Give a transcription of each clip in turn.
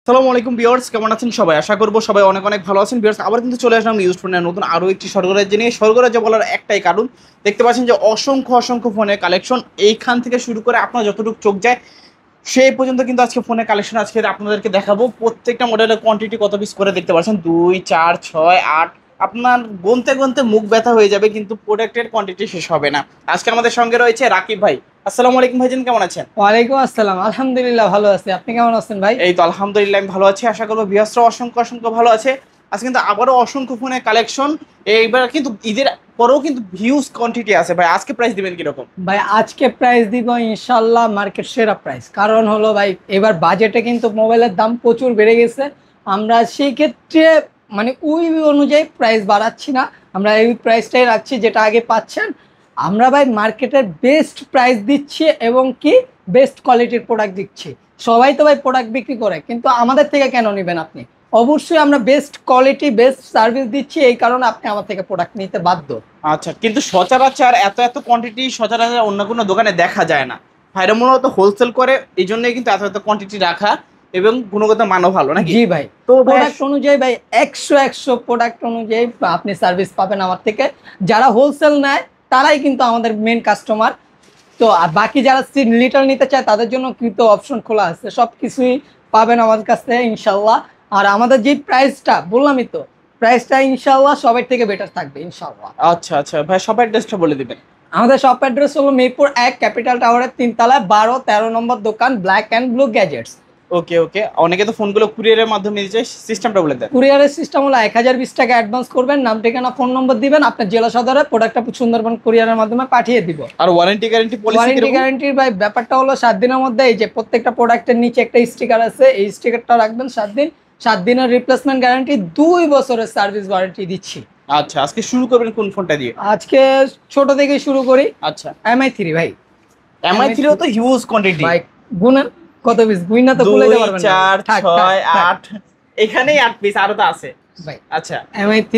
আসসালামু আলাইকুম ভিউয়ার্স, কেমন আছেন সবাই? আশা করব সবাই অনেক অনেক ভালো আছেন। ভিউয়ার্স, আবার কিন্তু চলে আসলাম নিউজ ফোনের নতুন আরও একটি স্বর্গরাজ্য নিয়ে। স্বর্গরাজ্য বলার একটাই কারণ, দেখতে পাচ্ছেন যে অসংখ্য অসংখ্য ফোনের কালেকশন এইখান থেকে শুরু করে আপনার যতটুকু চোখ যায় সেই পর্যন্ত কিন্তু আজকে ফোনের কালেকশন আজকে আপনাদেরকে দেখাবো। প্রত্যেকটা মডেলের কোয়ান্টিটি কত পিস করে দেখতে পাচ্ছেন, 2, 4, 6, 8। আপনার গুনতে গুনতে মুখ ব্যথা হয়ে যাবে, কিন্তু প্রোডাক্টের কোয়ান্টিটি শেষ হবে না। আজকে আমাদের সঙ্গে রয়েছে রাকিব ভাই। আসসালামু আলাইকুম ভাইজান, কেমন আছেন? ওয়ালাইকুম আসসালাম, আলহামদুলিল্লাহ ভালো আছি। আপনি কেমন আছেন ভাই? এই তো আলহামদুলিল্লাহ আমি ভালো আছি। আশা করবো ভিউয়ার্সরা অসংখ্য অসংখ্য ভালো আছে। আজকে কিন্তু আবারও অসংখ্য ফোনের কালেকশন। এইবার কিন্তু ঈদের পরেও কিন্তু হিউজ কোয়ান্টিটি আছে ভাই। আজকে প্রাইস দিবেন কিরকম? ভাই আজকে প্রাইস দিব ইনশাল্লাহ মার্কেট সেরা প্রাইস। কারণ হলো ভাই এবার বাজেটে কিন্তু মোবাইলের দাম প্রচুর বেড়ে গেছে। আমরা সেই ক্ষেত্রে মানে ওই অনুযায়ী প্রাইস বাড়াচ্ছি না, আমরা এই প্রাইসটাই রাখছি যেটা আগে পাচ্ছেন। আমরা ভাই মার্কেটের বেস্ট প্রাইস দিচ্ছি এবং কি বেস্ট কোয়ালিটির প্রোডাক্ট দিচ্ছি। সবাই তো ভাই প্রোডাক্ট বিক্রি করে, কিন্তু আমাদের থেকে কেন নেবেন আপনি? অবশ্যই আমরা বেস্ট কোয়ালিটি বেস্ট সার্ভিস দিচ্ছি, এই কারণে আপনি আমার থেকে প্রোডাক্ট নিতে বাধ্য। আচ্ছা, কিন্তু সচরাচর এত এত কোয়ান্টিটি সচরাচর অন্য কোনো দোকানে দেখা যায় না। ভাইরা মূলত হোলসেল করে, এই জন্যই কিন্তু এত এত কোয়ান্টিটি রাখা এবং গুণগত মানও ভালো নাকি? জি ভাই, তো প্রোডাক্ট অনুযায়ী ভাই 100 প্রোডাক্ট অনুযায়ী আপনি সার্ভিস পাবেন আমার থেকে। যারা হোলসেল নেয় তারাই কিন্তু আমাদের মেন কাস্টমার। তো আর বাকি যারা লিটার নিতে চায় তাদের জন্য কিন্তু অপশন খোলা আছে, সব কিছুই পাবেন আমাদের কাছ থেকে ইনশাল্লাহ। আর আমাদের যে প্রাইসটা বললামই তো, প্রাইসটা ইনশাল্লাহ সবার থেকে বেটার থাকবে ইনশাল্লাহ। আচ্ছা আচ্ছা ভাই, সব অ্যাড্রেসটা বলে দিবেন। আমাদের শপ অ্যাড্রেস হলো মিরপুর 1 ক্যাপিটাল টাওয়ারের 3 তলায় 12-13 নম্বর দোকান, ব্ল্যাক অ্যান্ড ব্লু গ্যাজেটস। ওকে ওকে, অনেকে তো ফোনগুলো কুরিয়ারের মাধ্যমে দিচ্ছে, সিস্টেমটা বলে দেন। কুরিয়ারের সিস্টেম হলো 1020 টাকা অ্যাডভান্স করবেন, নাম ঠিকানা ফোন নম্বর দিবেন, আপনার জেলা সদরে প্রোডাক্টটা সুন্দরবন কুরিয়ারের মাধ্যমে পাঠিয়ে দিব। আর ওয়ারেন্টি গ্যারান্টি পলিসি? ওয়ারেন্টি গ্যারান্টির ভাই ব্যাপারটা হলো 7 দিনের মধ্যে এই যে প্রত্যেকটা প্রোডাক্টের নিচে একটা স্টিকার আছে, এই স্টিকারটা রাখবেন 7 দিন। 7 দিনের রিপ্লেসমেন্ট গ্যারান্টি, 2 বছরের সার্ভিস ওয়ারেন্টি দিচ্ছি। আচ্ছা, আজকে শুরু করবেন কোন ফোনটা দিয়ে? আজকে ছোট থেকে শুরু করি। আচ্ছা, MI3 ভাই। MI3 ও তো হিউজ কোয়ান্টিটি ভাই গুনেন কত পিস, গুইনা তো ভুলে যেতে পারবেন 2, না। 4, থাক, 6, থাক, 8, এখানেই 8 পিস, আরো তো আছে ভাই। আচ্ছা, MI3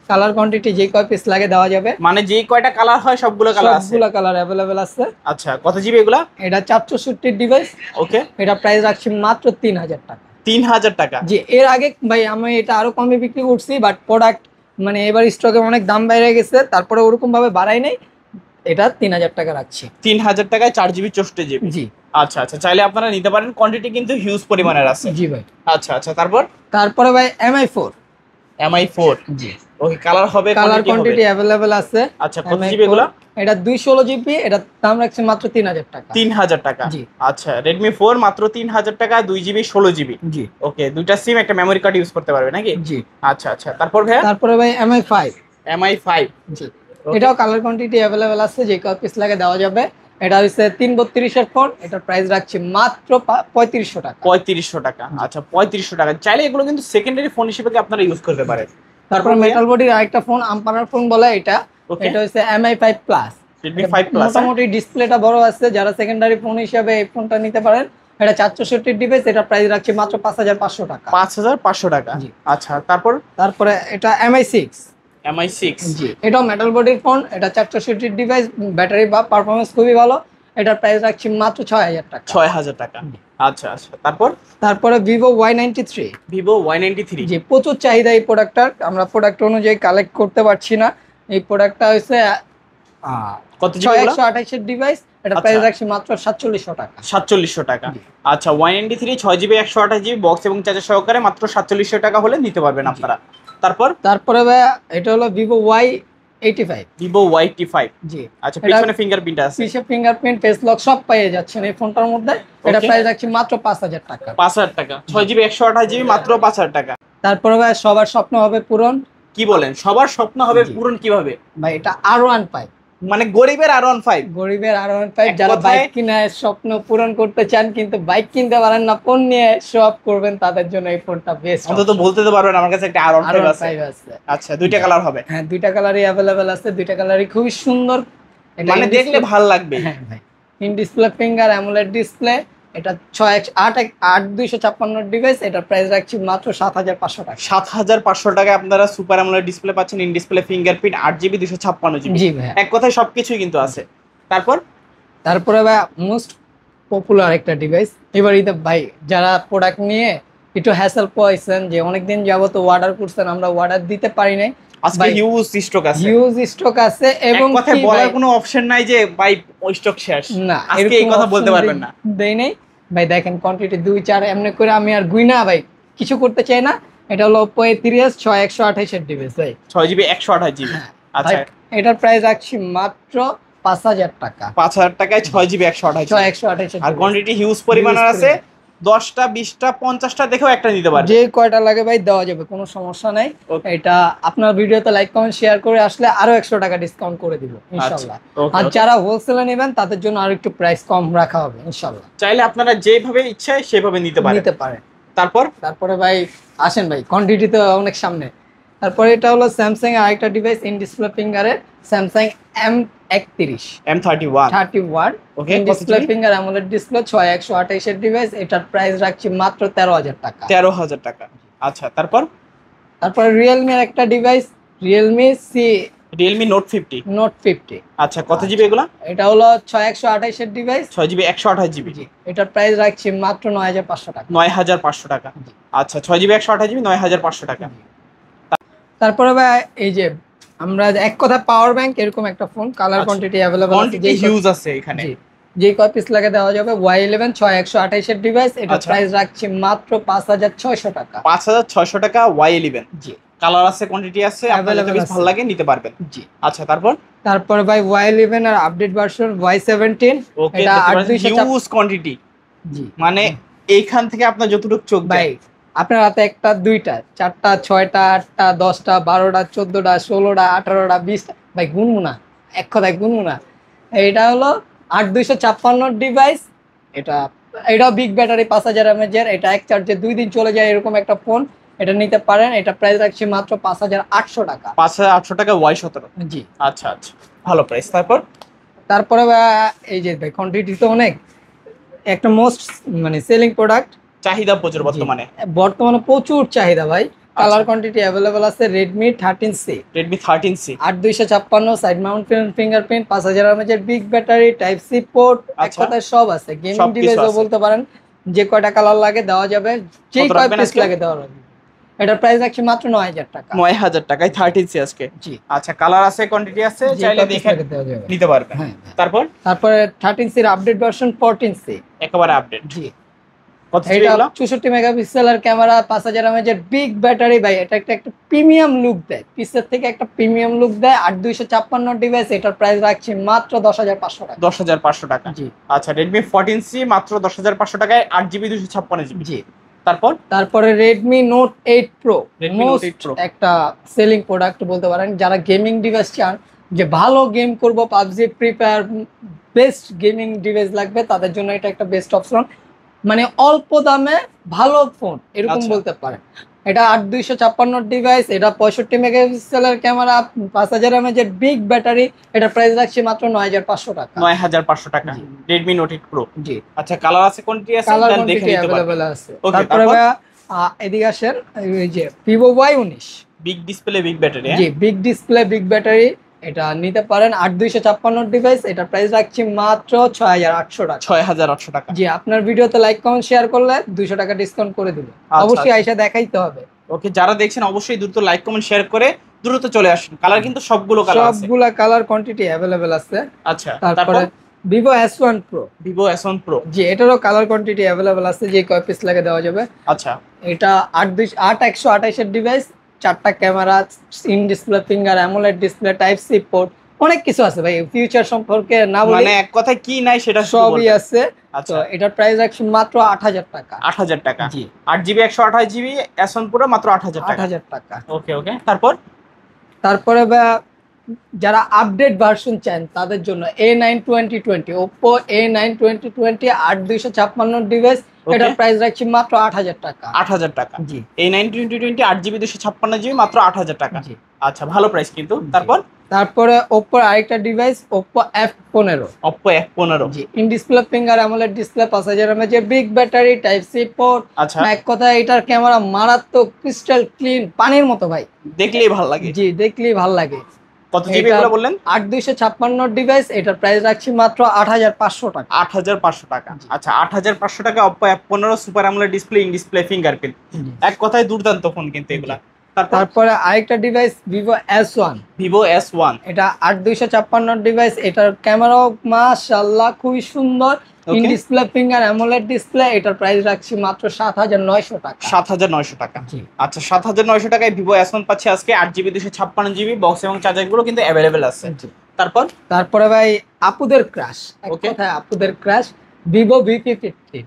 কালার কোয়ান্টিটি যে কয় পিস লাগে দেওয়া যাবে, মানে যেই কয়টা কালার হয় সবগুলো কালার আছে? সবগুলো কালার अवेलेबल আছে। আচ্ছা, কত জিবি এগুলা? এটা 464 ডিভাইস। ওকে, এটা প্রাইস রাখছি মাত্র 3000 টাকা। 3000 টাকা? জি, এর আগে ভাই আমি এটা আরো কমে বিক্রি করছি, বাট প্রোডাক্ট মানে এবার স্টকে অনেক দাম বাইরে গেছে, তারপরে ওরকম ভাবে বাড়াই নাই। এটা 3000 টাকা রাখছি। 3000 টাকায় 4 জিবি 64 জিবি? জি। আচ্ছা আচ্ছা, চাইলে আপনারা নিতে পারেন, কোয়ান্টিটি কিন্তু হিউজ পরিমাণের আছে। জি ভাই। আচ্ছা আচ্ছা, তারপরে ভাই MI4। MI4? জি। ওকে, কালার হবে, কালার কোয়ান্টিটি अवेलेबल আছে। আচ্ছা, কত জিবি এগুলা? এটা 216 জিবি, এটা দাম রাখছি মাত্র 3000 টাকা। 3000 টাকা? জি। আচ্ছা, Redmi 4 মাত্র 3000 টাকা, 2 জিবি 16 জিবি? জি। ওকে, দুইটা সিম একটা মেমরি কার্ড ইউজ করতে পারবে নাকি? জি। আচ্ছা আচ্ছা, তারপরে ভাই MI5। MI5? জি। এটাও কালার কোয়ান্টিটি अवेलेबल আছে, যে কয় পিস লাগে দেওয়া যাবে। এটা হচ্ছে 332 এর ফোন, এটার প্রাইস রাখছি মাত্র 3500 টাকা। 3500 টাকা? আচ্ছা, 3500 টাকা। চাইলে এগুলো কিন্তু সেকেন্ডারি ফোন হিসেবে আপনারা ইউজ করতে পারেন। তারপর মেটাল বডির আরেকটা ফোন, আম্পানার ফোন বলে এটা। এটা হচ্ছে MI5 প্লাস। Redmi 5 plus? মোটামুটি ডিসপ্লেটা বড় আছে, যারা সেকেন্ডারি ফোন হিসেবে এই ফোনটা নিতে পারেন। এটা 464 ডিভাইস, এটা প্রাইস রাখছি মাত্র 5500 টাকা। 5500 টাকা? জি। আচ্ছা, তারপরে এটা MI6। MI6? জি, এটাও মেটাল বডির ফোন, এটা 464 ডিভাইস, ব্যাটারি বা পারফরম্যান্স খুবই ভালো। এটার প্রাইস রাখছি মাত্র 6000 টাকা। 6000 টাকা? আচ্ছা আচ্ছা, তারপরে Vivo Y93। Vivo Y93? জি, প্রচুর চাহিদা এই প্রোডাক্টটার, আমরা প্রোডাক্ট অনুযায়ী কালেক্ট করতে পারছি না। এই প্রোডাক্টটা হচ্ছে কত জিবি? 128 এর ডিভাইস, এটা প্রাইস রাখছি মাত্র 4700 টাকা। 4700 টাকা? আচ্ছা, Y93 6 জিবি 128 জিবি বক্স এবং চার্জার সহকারে মাত্র 4700 টাকা হলে নিতে পারবেন আপনারা। তারপরে ভাই এটা হলো Vivo Y85। Vivo Y85? জি। আচ্ছা, পিছনে ফিঙ্গারপ্রিন্ট আছে? পিছে ফিঙ্গারপ্রিন্ট, ফেস লক সব পেয়ে যাচ্ছেন এই ফোনটার মধ্যে। এটা প্রাইস রাখছি মাত্র 5000 টাকা। 5000 টাকা? 6 জিবি 128 জিবি মাত্র 5000 টাকা? তারপরে ভাই সবার স্বপ্ন হবে পূরণ। কি বলেন, সবার স্বপ্ন হবে পূরণ? কিভাবে ভাই? এটা R15, মানে গরিবের R15? গরিবের R15, যারা বাইক কিনার স্বপ্ন পূরণ করতে চান কিন্তু বাইক কিনতে পারেন না, ফোন নিয়ে শো অফ করবেন, তাদের জন্য এই ফোনটা বেস্ট। অন্তত বলতে তো পারবেন আমার কাছে একটা R15 আছে। আচ্ছা, দুইটা কালার হবে? হ্যাঁ, দুইটা কালারই अवेलेबल আছে, দুইটা কালারই খুবই সুন্দর, মানে দেখলে ভালো লাগবে। হ্যাঁ ভাই, in display finger AMOLED display. এটা 256 ডিভাইস, এটার প্রাইস রাখছি মাত্র 7500 টাকা। 7500 টাকায় আপনারা সুপার অ্যামোলেড ডিসপ্লে পাচ্ছেন, in display fingerprint, 8 GB 256 GB. জি ভাই, এক কথায় সবকিছুই কিন্তু আছে। তারপরে ভাই মোস্ট পপুলার একটা ডিভাইস এবার ঈদে ভাই, যারা প্রোডাক্ট নিয়ে একটু হ্যাসেল পাইছেন যে অনেকদিন যাবত অর্ডার করছেন, আমরা অর্ডার দিতে পারি নাই। আজকে হিউজ স্টক আছে, হিউজ স্টক আছে এবং এক কথায় বলার কোনো অপশন নাই যে ভাই স্টক শেষ, না, আজকে এই কথা বলতে পারবেন না। দেই নাই ভাই, দেখেন কোয়ান্টিটি 2-4 এমনি করে আমি আর গুইনা ভাই কিছু করতে চাই না। এটা হলো Oppo A3s 6128 এর ডিভাইস ভাই, 6GB 128GB। আচ্ছা, এটার প্রাইস রাখছি মাত্র 5000 টাকা। 5000 টাকায় 6GB 128GB, 6128 আর কোয়ান্টিটি হিউজ পরিমাণের আছে, 10টা 20টা 50টা দেখেও একটা নিতে পারবে, যে কয়টা লাগে ভাই দেওয়া যাবে, কোনো সমস্যা নাই। এটা আপনার ভিডিওতে লাইক কমেন্ট শেয়ার করে আসলে আরো 100 টাকা ডিসকাউন্ট করে দিব ইনশাআল্লাহ। আর যারা হোলসেলে নেবেন তাদের জন্য আরো একটু প্রাইস কম রাখা হবে ইনশাআল্লাহ। চাইলে আপনারা যেভাবে ইচ্ছা সেভাবে নিতে পারেন। তারপরে ভাই আসেন ভাই, কোয়ান্টিটি তো অনেক সামনে। তারপরে এটা হলো স্যামসাং এর আরেকটা ডিভাইস, ইন ডিসপ্লে ফিঙ্গারের Samsung M31 okay, in display finger AMOLED display 6128 এর ডিভাইস। এটার প্রাইস রাখছি মাত্র 13000 টাকা। 13000 টাকা। আচ্ছা, তারপরে Realme এর একটা ডিভাইস, Realme Note 50। আচ্ছা, কত জিবি এগুলা? এটা হলো 6128 এর ডিভাইস, 6GB 128GB। এটার প্রাইস রাখছি মাত্র 9500 টাকা। 9500 টাকা। আচ্ছা, 6GB 128GB 9500 টাকা। তারপরে ভাই এই যে আমরা এক কথা পাওয়ার ব্যাংক এরকম একটা ফোন, কালার কোয়ান্টিটি अवेलेबल আছে, যে হিউজ আছে এখানে, যে কয় পিস লাগে দেওয়া যাবে। Y11 6128 এর ডিভাইস, এটা প্রাইস রাখছি মাত্র 5600 টাকা। 5600 টাকা Y11। জি, কালার আছে, কোয়ান্টিটি আছে, আপনাদের যদি ভালো লাগে নিতে পারবেন। জি। আচ্ছা, তারপরে ভাই Y11 আর আপডেট ভার্সন Y17, এটা 8200 হিউজ কোয়ান্টিটি। জি, মানে এইখান থেকে আপনার যতটুকু চোখ ভাই আপনার হাতে একটা, দুইটা, চারটা, ছয়টা, আটটা, 10টা, 12টা, 14টা, 16টা, 18টা, 20টা, ভাই গুনবো না, এক কথায় গুনবো না। এটা হলো 8256 ডিভাইস, এটা বিগ ব্যাটারি 5000 mAh এর, এটা এক চার্জে 2 দিন চলে যায় এরকম একটা ফোন, এটা নিতে পারেন। এটা প্রাইস রাখছি মাত্র 5800 টাকা। 5800 টাকা Y17। জি, আচ্ছা, ভালো প্রাইস। তারপরে এই যে ভাই কোয়ান্টিটি তো অনেক, একটা মোস্ট মানে সেলিং প্রোডাক্ট, চাহিদা প্রচুর বর্তমানে প্রচুর চাহিদা ভাই। কালার কোয়ান্টিটি अवेलेबल আছে, Redmi 13C 8256 side mount fingerprint, 5000 mAh এর big battery, type C port, এক কথায় সব আছে। গেমিং ডিভাইসও বলতে পারেন, যে কয়টা কালার লাগে দেওয়া যাবে, যে কয় পিস লাগে দেওয়া যাবে। এটার প্রাইস রাখছি মাত্র 9000 টাকা। 9000 টাকায় 13C আজকে। জি, আচ্ছা, কালার আছে, কোয়ান্টিটি আছে, চাইলে দেখে নিতে পারবেন। হ্যাঁ, তারপরে 13C এর আপডেট ভার্সন 14C একেবারে আপডেট। জি, কত জিবি এটা 64 মেগাপিক্সেলের ক্যামেরা, 5000 mAh এর বিগ ব্যাটারি ভাই, এটা একটা প্রিমিয়াম লুক দেয়, পিসের থেকে একটা প্রিমিয়াম লুক দেয়। 8256 ডিভাইস, এটার প্রাইস রাখছি মাত্র 10500 টাকা। 10500 টাকা। জি, আচ্ছা, Redmi 14C মাত্র 10500 টাকায় 8GB 256GB। জি। তারপরে Redmi Note 8 Pro, Redmi Note 8 Pro একটা সেলিং প্রোডাক্ট বলতে পারেন। যারা গেমিং ডিভাইস চান, যে ভালো গেম করব, PUBG, free fire, best gaming device লাগবে, তাদের জন্য এটা একটা বেস্ট অপশন। মানে অল্প দামে ভালো ফোন এরকম বলতে পারেন। এটা 8256 ডিভাইস, এটা 65 মেগাপিক্সেলের ক্যামেরা, 5000 mAh এর বিগ ব্যাটারি, এটা প্রাইস রাখছি মাত্র 9500 টাকা। 9500 টাকা Redmi Note 8 Pro। জি, আচ্ছা, কালার আছে, কোয়ান্টিটি আছে, কালার দেন দেখে নিতে পারবেন। अवेलेबल আছে। তারপরে এদিকে আসেন, এই যে Vivo Y19 big display big battery. জি, বিগ ডিসপ্লে বিগ ব্যাটারি, এটা নিতে পারেন। 8256 ডিভাইস, এটা প্রাইস রাখছি মাত্র 6800 টাকা। 6800 টাকা। জি, আপনার ভিডিওতে লাইক কমেন্ট শেয়ার করলে 200 টাকা ডিসকাউন্ট করে দিব। অবশ্যই আইসা দেখাইতে হবে। ওকে, যারা দেখছেন অবশ্যই দ্রুত লাইক কমেন্ট শেয়ার করে দ্রুত চলে আসুন। কালার কিন্তু সবগুলো কালার কোয়ান্টিটি अवेलेबल আছে। আচ্ছা, তারপরে Vivo S1 Pro, জি, এটারও কালার কোয়ান্টিটি अवेलेबल আছে, যে কয় পিস লাগে দেওয়া যাবে। আচ্ছা, এটা 8128 এর ডিভাইস, 4টা camera, in display finger, AMOLED display, type C port, অনেক কিছু আছে ভাই। ফিউচার সম্পর্কে না বলি, মানে এক কথায় কি নাই সেটা সবই আছে। আচ্ছা, তো এটার প্রাইস রাখছি মাত্র 8000 টাকা। 8000 টাকা। জি, 8GB 128GB S1 Pro মাত্র 8000 টাকা। 8000 টাকা। ওকে, তারপরে যারা আপডেট ভার্সন চান তাদের জন্য A9 2020, Oppo A9 2020 8256 ডিভাইস, এটার প্রাইস রাখছি মাত্র 8000 টাকা। 8000 টাকা। জি, A9 2020 8GB 256GB মাত্র 8000 টাকা। জি, আচ্ছা, ভালো প্রাইস কিন্তু। তারপরে Oppo আরেকটা ডিভাইস, Oppo F15, জি, in display finger, AMOLED display, 5000 mAh এর big battery, type C port. আচ্ছা, এক কথায় এটার ক্যামেরা মারাত্মক, ক্রিস্টাল ক্লিন, পানির মতো ভাই, দেখলেই ভালো লাগে। জি, দেখলেই ভালো লাগে। কত জিবি এগুলো বললেন? 8256 ডিভাইস, এটার প্রাইস রাখছি মাত্র 8500 টাকা। 8500 টাকা। আচ্ছা 8500 টাকা Oppo F15 super AMOLED display, in display fingerprint, এক কথায় দুর্দান্ত ফোন কিন্তু এগুলা। তারপরে আরেকটা device Vivo S1, Vivo S1, এটা 8256 ডিভাইস, এটার ক্যামেরাও মাশাআল্লাহ খুবই সুন্দর, in display finger AMOLED display, এটার প্রাইস রাখছি মাত্র 7900 টাকা। 7900 টাকা। আচ্ছা 7900 টাকায় Vivo S1 পাচ্ছি আজকে, 8GB 256GB বক্স এবং চার্জার গুলো কিন্তু अवेलेबल আছে। তারপরে ভাই আপুদের ক্রাশ, এক কথায় আপুদের crush, Vivo V15।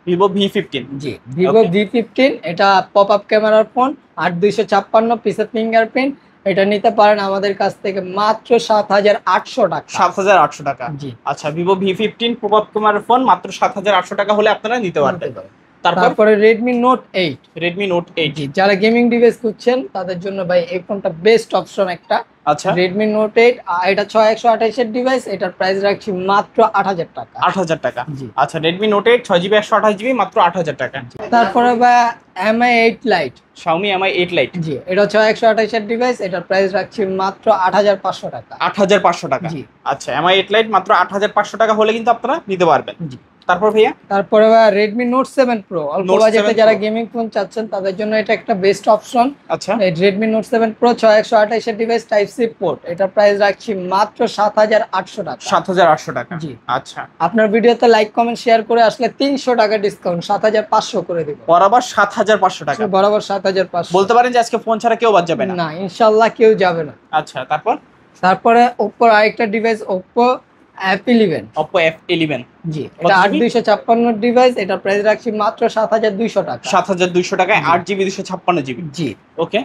Vivo V15, জি Vivo V15, এটা পপ আপ ক্যামেরার ফোন, 8256 পিসের ফিঙ্গারপ্রিন্ট, এটা নিতে পারেন আমাদের কাছ থেকে মাত্র 7800 টাকা। 7800 টাকা। জি আচ্ছা Vivo V15 পপ আপ ক্যামেরার ফোন মাত্র 7800 টাকা হলে আপনারা নিতে পারবেন। তারপরে Redmi Note 8, Redmi Note 8, যারা গেমিং ডিভাইস খুঁজছেন তাদের জন্য ভাই এই ফোনটা বেস্ট অপশন একটা। আচ্ছা Redmi Note 8, এটা 6128 এর ডিভাইস, এটার প্রাইস রাখছি মাত্র 8000 টাকা। 8000 টাকা। জি আচ্ছা Redmi Note 8 6GB 128GB মাত্র 8000 টাকা। তারপরে ভাই Mi 8 Lite, Xiaomi Mi 8 Lite, জি এটা 6128 এর ডিভাইস, এটার প্রাইস রাখছি মাত্র 8500 টাকা। 8500 টাকা। জি আচ্ছা Mi 8 Lite মাত্র 8500 টাকা হলে কিন্তু আপনারা নিতে পারবেন। জি তারপর ভাইয়া তারপরে Redmi Note 7 Pro, অল্প বাজেটে যারা গেমিং ফোন চাচ্ছেন তাদের জন্য এটা একটা বেস্ট অপশন। আচ্ছা এই Redmi Note 7 Pro 6128 এর ডিভাইস, টাইপ সি পোর্ট, এটা প্রাইস রাখছি মাত্র 7800 টাকা। 7800 টাকা। জি আচ্ছা আপনার ভিডিওতে লাইক কমেন্ট শেয়ার করে আসলে 300 টাকা ডিসকাউন্ট, 7500 করে দিব। বরাবর 7500 টাকা। বরাবর 7500। বলতে পারেন যে আজকে ফোন ছাড়া কেউ বাদ যাবে না? না ইনশাআল্লাহ কেউ যাবে না। আচ্ছা তারপরে Oppo আরেকটা device Oppo F11, Oppo F11, জি এটা 8256 ডিভাইস, এটা প্রাইস রাখছি মাত্র 7200 টাকা। 7200 টাকায় 8GB 256GB। জি ওকে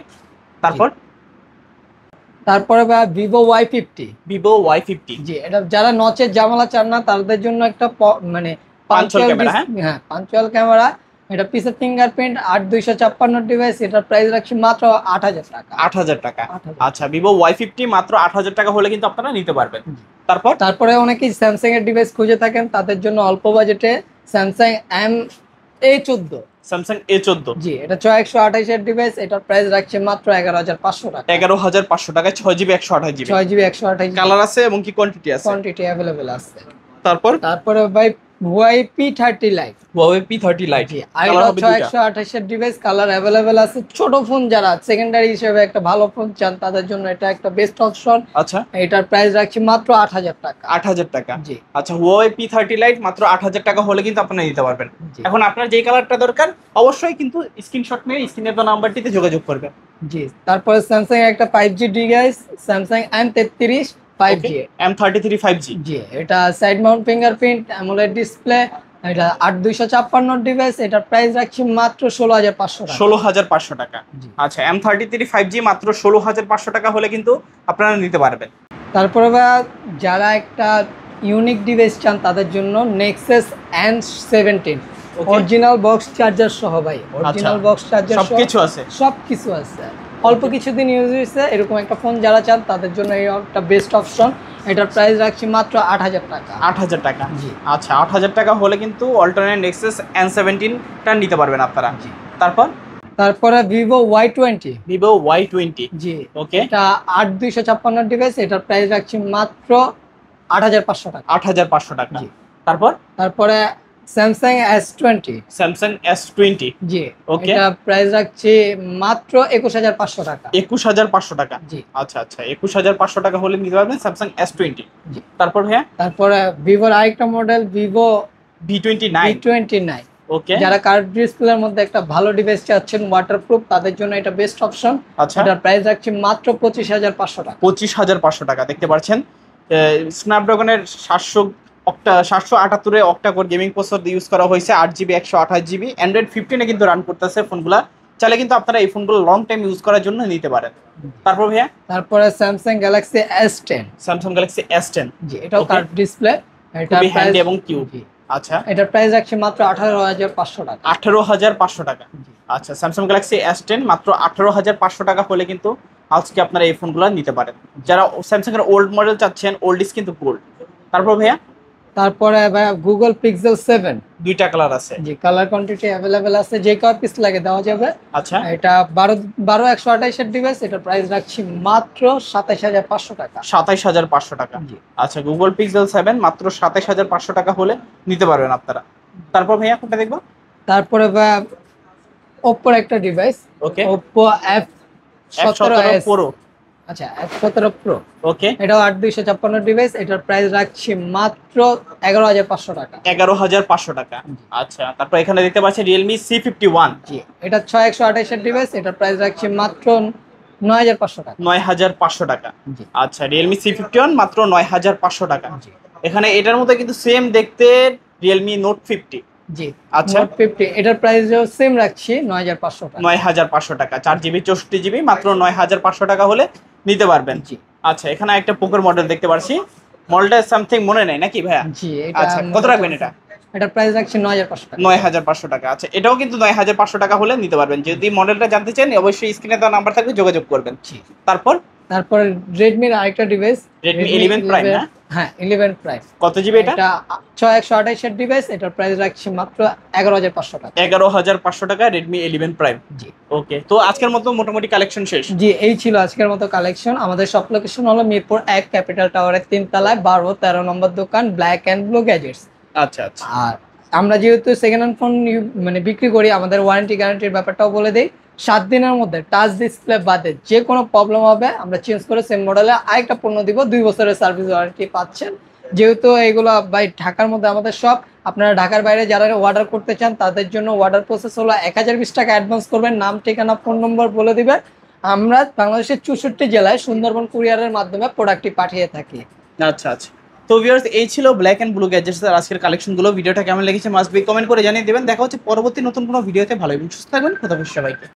তারপরে Vivo Y50, Vivo Y50, জি এটা যারা নচের জামালা চান না তাদের জন্য একটা মানে পাঞ্চুয়াল ক্যামেরা। হ্যাঁ পাঞ্চুয়াল ক্যামেরা, এটা পিসের ফিঙ্গারপ্রিন্ট, 8256 ডিভাইস, এটার প্রাইস রাখছি মাত্র 8000 টাকা। 8000 টাকা। আচ্ছা Vivo Y50 মাত্র 8000 টাকা হলে কিন্তু আপনারা নিতে পারবেন। তারপরে অনেকেই স্যামসাং এর ডিভাইস খুঁজে থাকেন, তাদের জন্য অল্প বাজেটে স্যামসাং A14, Samsung A14, জি এটা 6128 এর ডিভাইস, এটার প্রাইস রাখছে মাত্র 11500 টাকা। 11500 টাকায় 6GB 128GB। 6GB 128GB colour আছে এবং কি কোয়ান্টিটি আছে? কোয়ান্টিটি अवेलेबल আছে। তারপরে ভাই Huawei P30 Lite, Huawei P30 Lite, জি আর এটা 6128 এর ডিভাইস, কালার अवेलेबल আছে। ছোট ফোন যারা সেকেন্ডারি হিসেবে একটা ভালো ফোন চান তাদের জন্য এটা একটা বেস্ট অপশন। আচ্ছা এটার প্রাইস রাখছি মাত্র 8000 টাকা। 8000 টাকা। জি আচ্ছা Huawei P30 Lite মাত্র 8000 টাকা হলে কিন্তু আপনারা নিতে পারবেন। এখন আপনার যেই কালারটা দরকার অবশ্যই কিন্তু স্ক্রিনশট নিয়ে স্ক্রিনের দেওয়া নাম্বারটিতে যোগাযোগ করবেন। জি তারপরে স্যামসাং একটা 5G device, Samsung M33 5G, M33 5G, জি এটা side mount fingerprint AMOLED display, এটা 8256 ডিভাইস, এটার প্রাইস রাখছি মাত্র 16500 টাকা। 16500 টাকা। আচ্ছা M33 5G মাত্র 16500 টাকা হলে কিন্তু আপনারা নিতে পারবেন। তারপরে যারা একটা ইউনিক ডিভাইস চান তাদের জন্য Nexus N17, original box charger সহ ভাই, অরিজিনাল বক্স চার্জার সহ সবকিছু আছে। অল্প কিছুদিন ইউজ হয়েছে এরকম একটা ফোন যারা চান তাদের জন্য এই একটা বেস্ট অপশন। এটার প্রাইস রাখছি মাত্র 8000 টাকা। 8000 টাকা। জি আচ্ছা 8000 টাকা হলে কিন্তু অল্টারনেট Nexus N17 টা নিতে পারবেন আপনারা। জি তারপরে Vivo Y20, জি ওকে এটা 8256 ডিভাইস, এটার প্রাইস রাখছি মাত্র 8500 টাকা। 8500 টাকা। জি তারপরে Samsung S20, জি ওকে এটা প্রাইস রাখছি মাত্র 21500 টাকা। 21500 টাকা। জি আচ্ছা 21500 টাকা হলে নিতে পারবেন Samsung S20। জি তারপরে Vivoর আরেকটা মডেল Vivo V29, ওকে যারা কার্ভ ডিসপ্লের মধ্যে একটা ভালো ডিভাইস চাচ্ছেন ওয়াটারপ্রুফ তাদের জন্য এটা বেস্ট অপশন। আচ্ছা এটার প্রাইস রাখছি মাত্র 25500 টাকা। 25500 টাকা। দেখতে পাচ্ছেন স্ন্যাপড্রাগনের 778 octa core gaming processor use করা হয়েছে, 8GB 128GB, Android 15 কিন্তু রান করতেছে ফোনগুলা। চাইলে কিন্তু আপনারা এই ফোনগুলো লং টাইম ইউজ করার জন্য নিতে পারেন। তারপরে Samsung Galaxy S10, জি এটাও কার্ভ ডিসপ্লে, এটা হ্যান্ডি এবং কিউট। আচ্ছা এটার প্রাইস রাখছি মাত্র 18500 টাকা। 18500 টাকা। আচ্ছা Samsung Galaxy S10 মাত্র 18500 টাকা হলে কিন্তু আজকে আপনারা এই ফোনগুলো নিতে পারেন। যারা স্যামসাং এর ওল্ড মডেল চাচ্ছেন, ওল্ড ইজ কিন্তু গোল্ড। তারপরে ভাই গুগল পিক্সেল 7, দুইটা কালার আছে। জি কালার কোয়ান্টিটি অ্যাভেলেবেল আছে, যে কয় পিস লাগে দেওয়া যাবে। আচ্ছা, এটা 12 128 এর ডিভাইস, এটার প্রাইস রাখছি মাত্র 27500 টাকা। 27500 টাকা। জি। আচ্ছা, গুগল পিক্সেল 7 মাত্র 27500 টাকা হলে নিতে পারবেন আপনারা। তারপর ভাইয়া কোনটা দেখবো? তারপরে ভাই ওপ্পোর একটা ডিভাইস, ওকে, ওপ্পো F17s Pro। আচ্ছা F17 Pro, ওকে, এটাও 8256 ডিভাইস, এটার প্রাইস রাখছি মাত্র 11500 টাকা। 11500 টাকা। আচ্ছা, তারপর এখানে দেখতে পাচ্ছেন Realme C51। জি, এটা 6128 এর ডিভাইস, এটার প্রাইস রাখছি মাত্র 9500 টাকা। 9500 টাকা। জি আচ্ছা, Realme C51 মাত্র 9500 টাকা। জি এখানে এটার মধ্যে কিন্তু সেম দেখতে Realme Note 50। জি আচ্ছা, Note 50, এটার প্রাইসও সেম রাখছি 9500 টাকা। 9500 টাকা, 4GB 64GB মাত্র 9500 টাকা হলে নিতে পারবেন। জি আচ্ছা, এখানে একটা পোকোর মডেল দেখতে পাচ্ছি, মডেলটা সামথিং মনে নেই নাকি ভাইয়া? জি এটা আচ্ছা, কত রাখবেন এটা? এটার প্রাইস রাখছি 9500 টাকা। 9500 টাকা। আচ্ছা, এটাও কিন্তু 9500 টাকা হলে নিতে পারবেন। যদি মডেলটা জানতে চান অবশ্যই স্ক্রিনে দেওয়া নাম্বার থাকবে, যোগাযোগ করবেন। জি তারপর রেডমির আরেকটা ডিভাইস, Redmi 11 Prime না? হ্যাঁ 11 প্রাইম। কত জিবি এটা? এটা 6128 এর ডিভাইস, এটার প্রাইস রাখছি মাত্র 11500 টাকা। 11500 টাকা Redmi 11 Prime। জি ওকে, তো আজকের মতো মোটামুটি কালেকশন শেষ। জি এই ছিল আজকের মতো কালেকশন। আমাদের সব লোকেশন হলো মিরপুর 1 ক্যাপিটাল টাওয়ারের 3 তলায় 12-13 নম্বর দোকান, ব্ল্যাক অ্যান্ড ব্লু গ্যাজেটস। আচ্ছা আচ্ছা, আর আমরা যেহেতু সেকেন্ড হ্যান্ড ফোন মানে বিক্রি করি, আমাদের ওয়ারেন্টি গ্যারান্টির ব্যাপারটাও বলে দিই। 7 দিনের মধ্যে টাচ ডিসপ্লে বাদে যে কোনো প্রবলেম হবে আমরা চেঞ্জ করে সেম মডেলে আরেকটা পণ্য দিব, 2 বছরের সার্ভিস ওয়ারেন্টি পাচ্ছেন। যেহেতু এগুলো বাই ঢাকার মধ্যে আমাদের সব, আপনারা ঢাকার বাইরে যারা অর্ডার করতে চান তাদের জন্য অর্ডার প্রসেস হলো 1020 টাকা অ্যাডভান্স করবেন, নাম ঠিকানা ফোন নম্বর বলে দিবেন। আমরা বাংলাদেশের 64 জেলায় সুন্দরবন কুরিয়ারের মাধ্যমে প্রোডাক্টটি পাঠিয়ে থাকি। আচ্ছা আচ্ছা। তো ভিউয়ার্স, এই ছিল ব্ল্যাক অ্যান্ড ব্লু গ্যাজেটস এর আজকের কালেকশনগুলো। ভিডিওটা কেমন লেগেছে মাস্ট বি কমেন্ট করে জানিয়ে দিবেন। দেখা হচ্ছে পরবর্তী নতুন কোনো ভিডিওতে। ভালো এবং সুস্থ থাকবেন। খোদা হাফেজ সবাইকে।